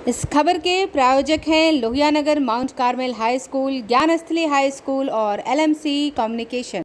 इस खबर के प्रायोजक हैं Lohianagar mount Carmel high school, Gyansthali high school और LMC कम्युनिकेशन।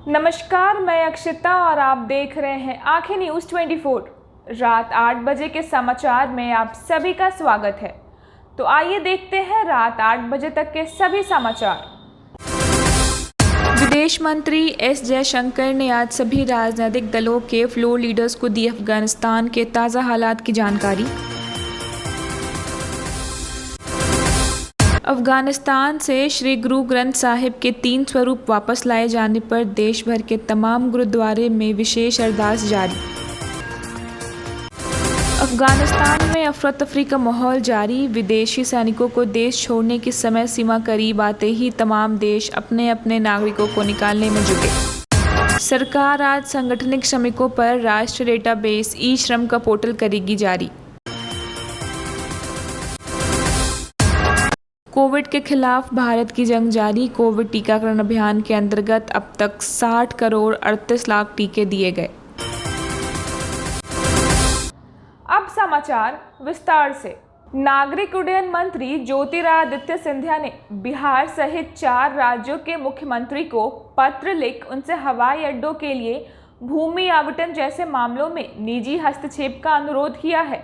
नमस्कार, मैं अक्षिता और आप देख रहे हैं आंखें न्यूज़ 24। रात 8 बजे के समाचार में आप सभी का स्वागत है। तो आइए देखते हैं रात 8 बजे तक के सभी समाचार। विदेश मंत्री एस जयशंकर ने आज सभी राजनीतिक दलों के फ्लोर लीडर्स को दी अफगानिस्तान के ताज़ा हालात की जानकारी। अफगानिस्तान से श्री गुरु ग्रंथ साहिब के 3 स्वरूप वापस लाए जाने पर देश भर के तमाम गुरुद्वारे में विशेष अरदास जारी। अफगानिस्तान में अफरा तफरी का माहौल जारी। विदेशी सैनिकों को देश छोड़ने की समय सीमा करीब आते ही तमाम देश अपने अपने नागरिकों को निकालने में जुटे। सरकार आज संगठनिक श्रमिकों पर राष्ट्रीय डेटाबेस ई श्रम का पोर्टल करेगी जारी। कोविड के खिलाफ भारत की जंग जारी। कोविड टीकाकरण अभियान के अंतर्गत अब तक 60 करोड़ 38 लाख टीके दिए गए। अब समाचार विस्तार से। नागरिक उड्डयन मंत्री ज्योतिरादित्य सिंधिया ने बिहार सहित 4 राज्यों के मुख्यमंत्री को पत्र लिख उनसे हवाई अड्डों के लिए भूमि आवंटन जैसे मामलों में निजी हस्तक्षेप का अनुरोध किया है,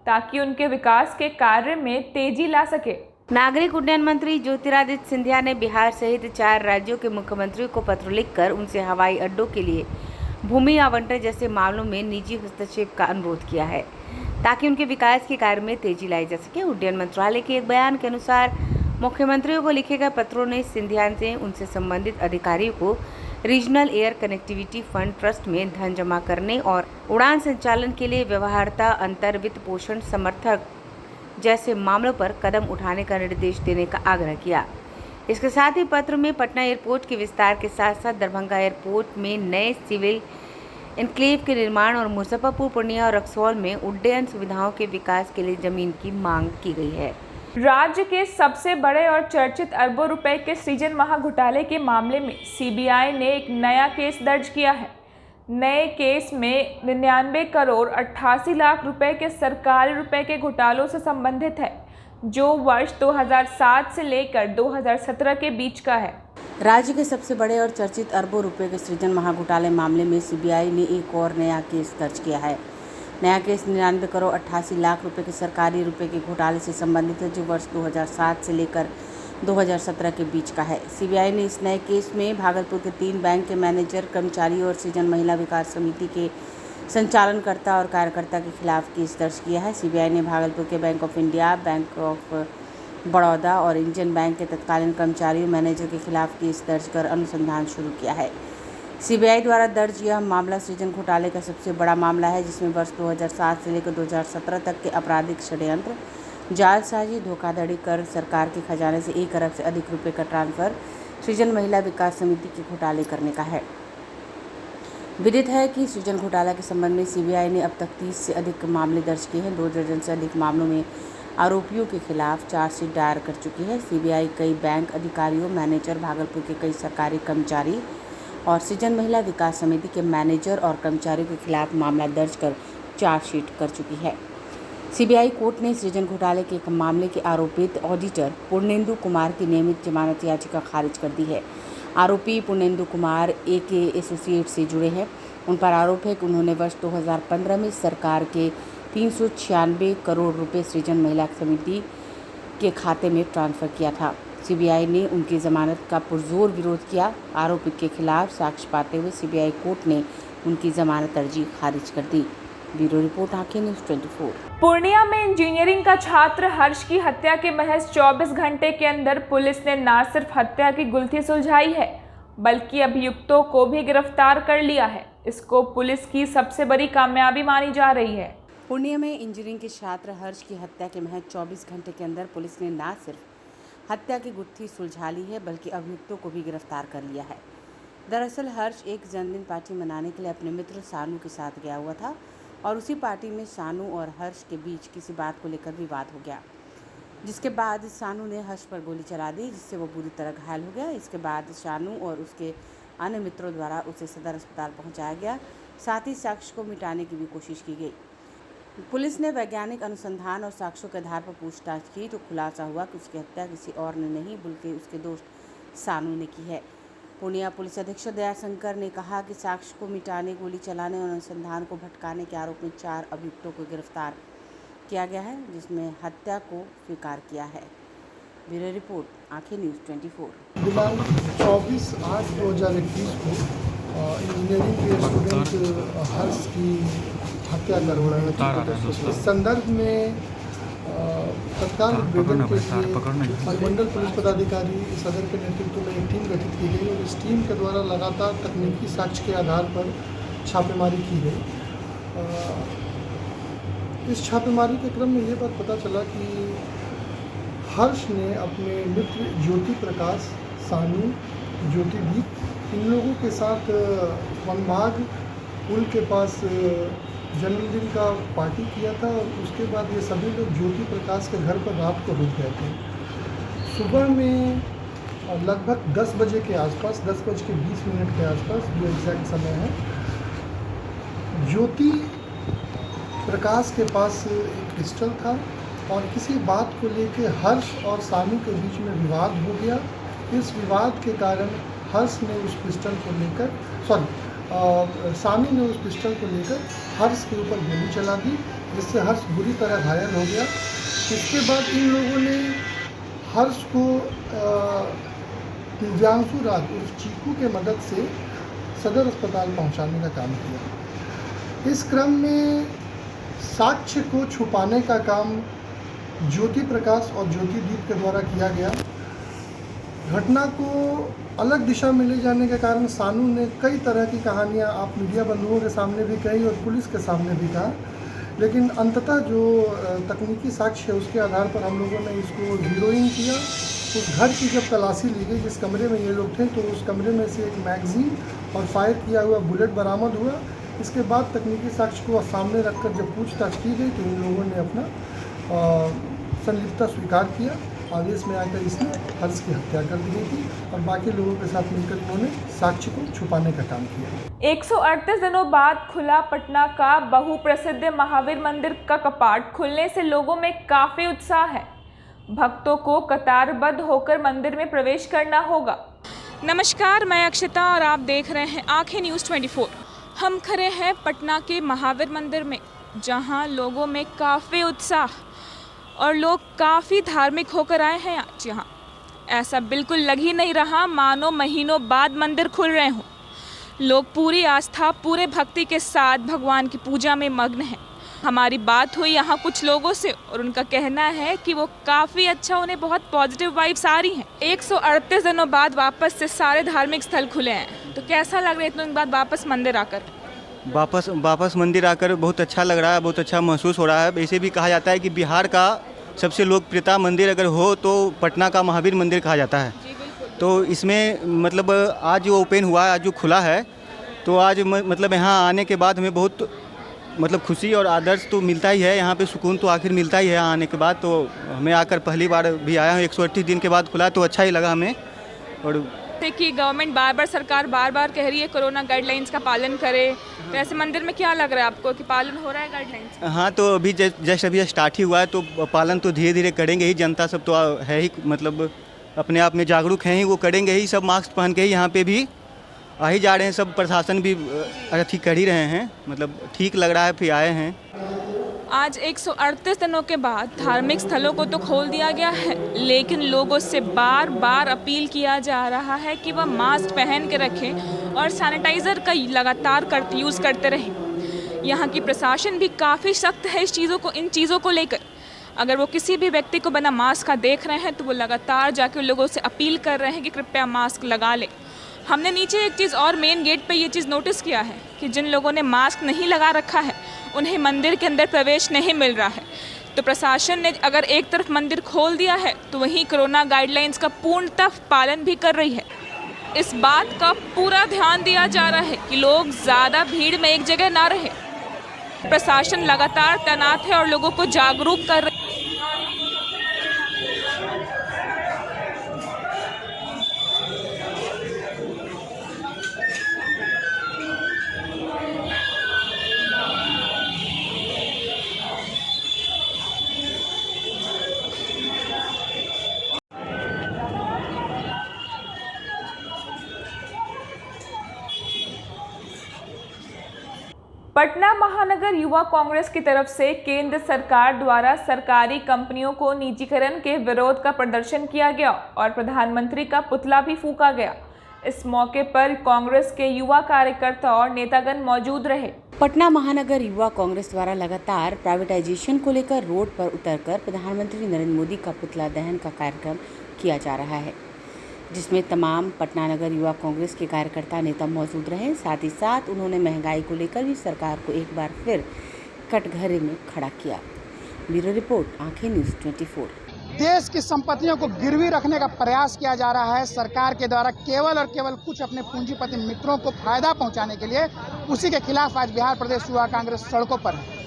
ताकि उनके विकास के कार्य में तेजी ला सके। नागरिक उड्डयन मंत्री ज्योतिरादित्य सिंधिया ने बिहार सहित 4 राज्यों के मुख्यमंत्रियों को पत्र लिखकर उनसे हवाई अड्डों के लिए भूमि आवंटन जैसे मामलों में निजी हस्तक्षेप का अनुरोध किया है, ताकि उनके विकास के कार्य में तेजी लाई जा सके। उड्डयन मंत्रालय के एक बयान के अनुसार मुख्यमंत्रियों को लिखे गए पत्रों ने सिंधिया से उनसे संबंधित अधिकारियों को regional air connectivity fund trust में धन जमा करने और उड़ान संचालन के लिए व्यवहार्यता, अंतर, वित्त पोषण, समर्थक जैसे मामलों पर कदम उठाने का निर्देश देने का आग्रह किया। इसके साथ ही पत्र में पटना एयरपोर्ट के विस्तार के साथ साथ दरभंगा एयरपोर्ट में नए सिविल एन्क्लेव के निर्माण और मुजफ्फरपुर, पूर्णिया और रक्सौल में उड्डयन सुविधाओं के विकास के लिए जमीन की मांग की गई है। राज्य के सबसे बड़े और चर्चित अरबों रुपए के सृजन महाघोटाले के मामले में सीबीआई ने एक नया केस दर्ज किया है। नए केस में 99 करोड़ 88 लाख रुपए के सरकारी रुपए के घोटालों से संबंधित है, जो वर्ष 2007 से लेकर 2017 के बीच का है। राज्य के सबसे बड़े और चर्चित अरबों रुपए के सृजन महाघोटाले मामले में सीबीआई ने एक और नया केस दर्ज किया है। नया केस 99 करोड़ 88 लाख रुपए के सरकारी रुपए के घोटाले से संबंधित है, जो वर्ष 2007 से लेकर 2017 के बीच का है। सीबीआई ने इस नए केस में भागलपुर के 3 बैंक के मैनेजर, कर्मचारी और सृजन महिला विकास समिति के संचालनकर्ता और कार्यकर्ता के खिलाफ केस दर्ज किया है। सीबीआई ने भागलपुर के bank of India, bank of Baroda और इंडियन बैंक के तत्कालीन कर्मचारी और मैनेजर के खिलाफ केस दर्ज कर अनुसंधान शुरू किया है। सीबीआई द्वारा दर्ज यह मामला सृजन घोटाले का सबसे बड़ा मामला है, जिसमें वर्ष 2007 से लेकर 2017 तक के आपराधिक षड्यंत्र, जालसाजी, धोखाधड़ी कर सरकार के खजाने से 1 अरब से अधिक रुपए का ट्रांसफर सृजन महिला विकास समिति के घोटाले करने का है। विदित है कि सृजन घोटाला के संबंध में सीबीआई ने अब तक 30 से अधिक मामले दर्ज किए हैं। 2 दर्जन से अधिक मामलों में आरोपियों के खिलाफ चार्जशीट दायर कर चुकी है। सीबीआई कई बैंक अधिकारियों, मैनेजर, भागलपुर के कई सरकारी कर्मचारी और सृजन महिला विकास समिति के मैनेजर और कर्मचारियों के खिलाफ मामला दर्ज कर चार्जशीट कर चुकी है। सीबीआई कोर्ट ने सृजन घोटाले के एक मामले के आरोपित ऑडिटर पूर्णेंदु कुमार की नियमित जमानत याचिका खारिज कर दी है। आरोपी पूर्णेंदु कुमार AK एसोसिएट से जुड़े हैं। उन पर आरोप है कि उन्होंने वर्ष 2015 में सरकार के 396 करोड़ रुपए सृजन महिला समिति के खाते में ट्रांसफ़र किया था। सीबीआई ने उनकी जमानत का पुरजोर विरोध किया। आरोपी के खिलाफ साक्ष्य पाते हुए सीबीआई कोर्ट ने उनकी जमानत अर्जी खारिज कर दी। ब्यूरो रिपोर्ट, आंखें न्यूज़ 24। पूर्णिया में इंजीनियरिंग का छात्र हर्ष की हत्या के महज 24 घंटे के अंदर पुलिस ने न सिर्फ हत्या की गुत्थी सुलझाई है, बल्कि अभियुक्तों को भी गिरफ्तार कर लिया है। इसको पुलिस की सबसे बड़ी कामयाबी मानी जा रही है। पूर्णिया में इंजीनियरिंग के छात्र हर्ष की हत्या के महज 24 घंटे के अंदर पुलिस ने न सिर्फ हत्या की गुत्थी सुलझा ली है, बल्कि अभियुक्तों को भी गिरफ्तार कर लिया है। दरअसल हर्ष एक जन्मदिन पार्टी मनाने के लिए अपने मित्र सानू के साथ गया हुआ था और उसी पार्टी में सानू और हर्ष के बीच किसी बात को लेकर विवाद हो गया, जिसके बाद सानू ने हर्ष पर गोली चला दी, जिससे वो बुरी तरह घायल हो गया। इसके बाद सानू और उसके अन्य मित्रों द्वारा उसे सदर अस्पताल पहुंचाया गया। साथ ही साक्ष्य को मिटाने की भी कोशिश की गई। पुलिस ने वैज्ञानिक अनुसंधान और साक्ष्यों के आधार पर पूछताछ की तो खुलासा हुआ कि उसकी हत्या किसी और ने नहीं बल्कि उसके दोस्त सानू ने की है। पूर्णिया पुलिस अधीक्षक दयाशंकर ने कहा कि साक्ष्य को मिटाने, गोली चलाने और अनुसंधान को भटकाने के आरोप में 4 अभियुक्तों को गिरफ्तार किया गया है, जिसमें हत्या को स्वीकार किया है। ब्यूरो रिपोर्ट, आंखें न्यूज़ 24। दिनांक 24/8/2021 को इंजीनियरिंग के स्टूडेंट हर्ष की हत्या करवाई। इस संदर्भ में तत्काल उद्भेदन के लिए अनुमंडल पुलिस पदाधिकारी सदर के नेतृत्व में एक टीम गठित की गई और इस टीम के द्वारा लगातार तकनीकी साक्ष्य के आधार पर छापेमारी की गई। इस छापेमारी के क्रम में ये बात पता चला कि हर्ष ने अपने मित्र ज्योति प्रकाश, सानू, ज्योतिदीप इन लोगों के साथ वनभाग पुल के पास जन्मदिन का पार्टी किया था और उसके बाद ये सभी लोग ज्योति प्रकाश के घर पर रात को रुक गए थे। सुबह में लगभग 10 बजे के आसपास, 10:20 के आसपास, ये एग्जैक्ट समय है, ज्योति प्रकाश के पास एक पिस्टल था और किसी बात को लेकर हर्ष और सानू के बीच में विवाद हो गया। इस विवाद के कारण हर्ष ने उस पिस्टल को लेकर सानू ने उस पिस्टल को लेकर हर्ष के ऊपर गोली चला दी, जिससे हर्ष बुरी तरह घायल हो गया। इसके बाद इन लोगों ने हर्ष को दिव्यांशु राज उस चीकू के मदद से सदर अस्पताल पहुंचाने का काम किया। इस क्रम में साक्ष्य को छुपाने का काम ज्योति प्रकाश और ज्योतिदीप के द्वारा किया गया। घटना को अलग दिशा में ले जाने के कारण सानू ने कई तरह की कहानियां आप मीडिया बंधुओं के सामने भी कही और पुलिस के सामने भी कहा, लेकिन अंततः जो तकनीकी साक्ष्य है उसके आधार पर हम लोगों ने इसको ज़ीरोइंग किया। उस घर की जब तलाशी ली गई जिस कमरे में ये लोग थे, तो उस कमरे में से एक मैगजीन और फायर किया हुआ बुलेट बरामद हुआ। इसके बाद तकनीकी साक्ष्य को सामने रखकर जब पूछताछ की गई तो इन लोगों ने अपना संलिप्तता स्वीकार किया। आदेश में आकर इसने हर्ष की हत्या कर दी गई थी और बाकी लोगों के साथ मिलकर इन्होंने साक्ष्य को छुपाने का काम किया। 138 दिनों बाद खुला पटना का बहुप्रसिद्ध महावीर मंदिर का कपाट खुलने से लोगों में काफी उत्साह है। भक्तों को कतारबद्ध होकर मंदिर में प्रवेश करना होगा। नमस्कार, मैं अक्षिता और आप देख रहे हैं आंखें न्यूज़ 24। हम खड़े हैं पटना के महावीर मंदिर में, जहां लोगों में काफ़ी उत्साह और लोग काफ़ी धार्मिक होकर आए हैं आज यहाँ। ऐसा बिल्कुल लग ही नहीं रहा मानो महीनों बाद मंदिर खुल रहे हों। लोग पूरी आस्था, पूरे भक्ति के साथ भगवान की पूजा में मग्न हैं। हमारी बात हुई यहाँ कुछ लोगों से और उनका कहना है कि वो काफ़ी अच्छा, उन्हें बहुत पॉजिटिव वाइब्स आ रही हैं। 138 दिनों बाद वापस से सारे धार्मिक स्थल खुले हैं, तो कैसा लग रहा है इतने दिन बाद वापस मंदिर आकर? वापस मंदिर आकर बहुत अच्छा लग रहा है, बहुत अच्छा महसूस हो रहा है। ऐसे भी कहा जाता है कि बिहार का सबसे लोकप्रियता मंदिर अगर हो तो पटना का महावीर मंदिर कहा जाता है। तो इसमें मतलब आज जो ओपन हुआ है, आज जो खुला है, तो आज मतलब यहाँ आने के बाद हमें बहुत मतलब खुशी और आदर्श तो मिलता ही है। यहाँ पे सुकून तो आखिर मिलता ही है यहाँ आने के बाद। तो हमें आकर पहली बार भी आया हूँ, 138 दिन के बाद खुला तो अच्छा ही लगा हमें। और कि गवर्नमेंट सरकार बार बार कह रही है कोरोना गाइडलाइंस का पालन करे, तो ऐसे मंदिर में क्या लग रहा है आपको कि पालन हो रहा है गाइडलाइंस? हाँ, तो अभी जस्ट अभी स्टार्ट ही हुआ है, तो पालन तो धीरे धीरे करेंगे ही। जनता सब तो है ही, मतलब अपने आप में जागरूक हैं ही, वो करेंगे ही। सब मास्क पहन के ही यहाँ पे भी आ ही जा रहे हैं। सब प्रशासन भी ठीक कर ही रहे हैं, मतलब ठीक लग रहा है, फिर आए हैं। आज 138 दिनों के बाद धार्मिक स्थलों को तो खोल दिया गया है, लेकिन लोगों से बार बार अपील किया जा रहा है कि वह मास्क पहन के रखें और सैनिटाइज़र का लगातार यूज़ करते रहें। यहाँ की प्रशासन भी काफ़ी सख्त है इन चीज़ों को लेकर। अगर वो किसी भी व्यक्ति को बिना मास्क का देख रहे हैं तो वो लगातार जाके लोगों से अपील कर रहे हैं कि कृपया मास्क लगा लें। हमने नीचे एक चीज़ और मेन गेट पे ये चीज़ नोटिस किया है कि जिन लोगों ने मास्क नहीं लगा रखा है उन्हें मंदिर के अंदर प्रवेश नहीं मिल रहा है। तो प्रशासन ने अगर एक तरफ मंदिर खोल दिया है तो वहीं कोरोना गाइडलाइंस का पूर्णतः पालन भी कर रही है। इस बात का पूरा ध्यान दिया जा रहा है कि लोग ज़्यादा भीड़ में एक जगह ना रहे। प्रशासन लगातार तैनात है और लोगों को जागरूक कर रही है। पटना महानगर युवा कांग्रेस की तरफ से केंद्र सरकार द्वारा सरकारी कंपनियों को निजीकरण के विरोध का प्रदर्शन किया गया और प्रधानमंत्री का पुतला भी फूंका गया। इस मौके पर कांग्रेस के युवा कार्यकर्ता और नेतागण मौजूद रहे। पटना महानगर युवा कांग्रेस द्वारा लगातार प्राइवेटाइजेशन को लेकर रोड पर उतरकर प्रधानमंत्री नरेंद्र मोदी का पुतला दहन का कार्यक्रम किया जा रहा है, जिसमें तमाम पटना नगर युवा कांग्रेस के कार्यकर्ता नेता मौजूद रहे। साथ ही साथ उन्होंने महंगाई को लेकर भी सरकार को एक बार फिर कटघरे में खड़ा किया। ब्यूरो रिपोर्ट, आंखें न्यूज़ 24। देश की संपत्तियों को गिरवी रखने का प्रयास किया जा रहा है सरकार के द्वारा, केवल और केवल कुछ अपने पूंजीपति मित्रों को फायदा पहुंचाने के लिए। उसी के खिलाफ आज बिहार प्रदेश युवा कांग्रेस सड़कों पर है।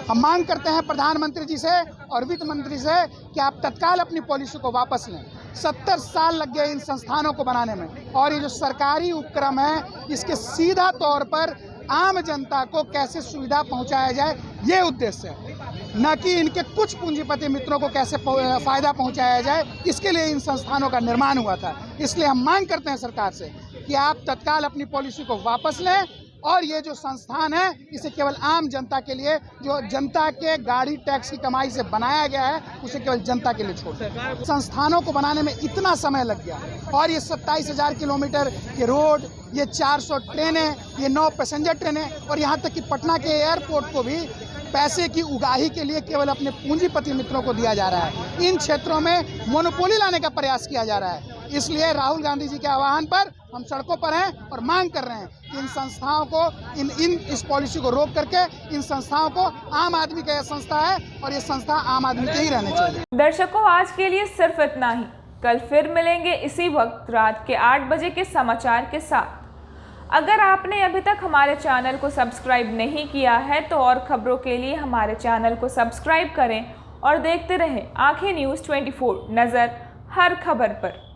हम मांग करते हैं प्रधानमंत्री जी से और वित्त मंत्री से कि आप तत्काल अपनी पॉलिसी को वापस लें। 70 साल लग गए इन संस्थानों को बनाने में और ये जो सरकारी उपक्रम है इसके सीधा तौर पर आम जनता को कैसे सुविधा पहुंचाया जाए, ये उद्देश्य है, न कि इनके कुछ पूंजीपति मित्रों को कैसे फायदा पहुंचाया जाए। इसके लिए इन संस्थानों का निर्माण हुआ था। इसलिए हम मांग करते हैं सरकार से कि आप तत्काल अपनी पॉलिसी को वापस लें और ये जो संस्थान है इसे केवल आम जनता के लिए, जो जनता के गाड़ी टैक्स की कमाई से बनाया गया है, उसे केवल जनता के लिए छोड़ दें। संस्थानों को बनाने में इतना समय लग गया और ये 27,000 किलोमीटर के रोड, ये 400 ट्रेनें, ये 9 पैसेंजर ट्रेनें और यहाँ तक कि पटना के एयरपोर्ट को भी पैसे की उगाही के लिए केवल अपने पूंजीपति मित्रों को दिया जा रहा है। इन क्षेत्रों में मोनोपोली लाने का प्रयास किया जा रहा है। इसलिए राहुल गांधी जी के आह्वान पर हम सड़कों पर हैं और मांग कर रहे हैं कि इन संस्थाओं को इस पॉलिसी को रोक करके इन संस्थाओं को, आम आदमी का यह संस्था है और ये संस्था आम आदमी के ही रहने चाहिए। दर्शकों, आज के लिए सिर्फ इतना ही। कल फिर मिलेंगे इसी वक्त रात के 8 बजे के समाचार के साथ। अगर आपने अभी तक हमारे चैनल को सब्सक्राइब नहीं किया है तो और खबरों के लिए हमारे चैनल को सब्सक्राइब करें और देखते रहें आंखें न्यूज़ 24, नज़र हर खबर पर।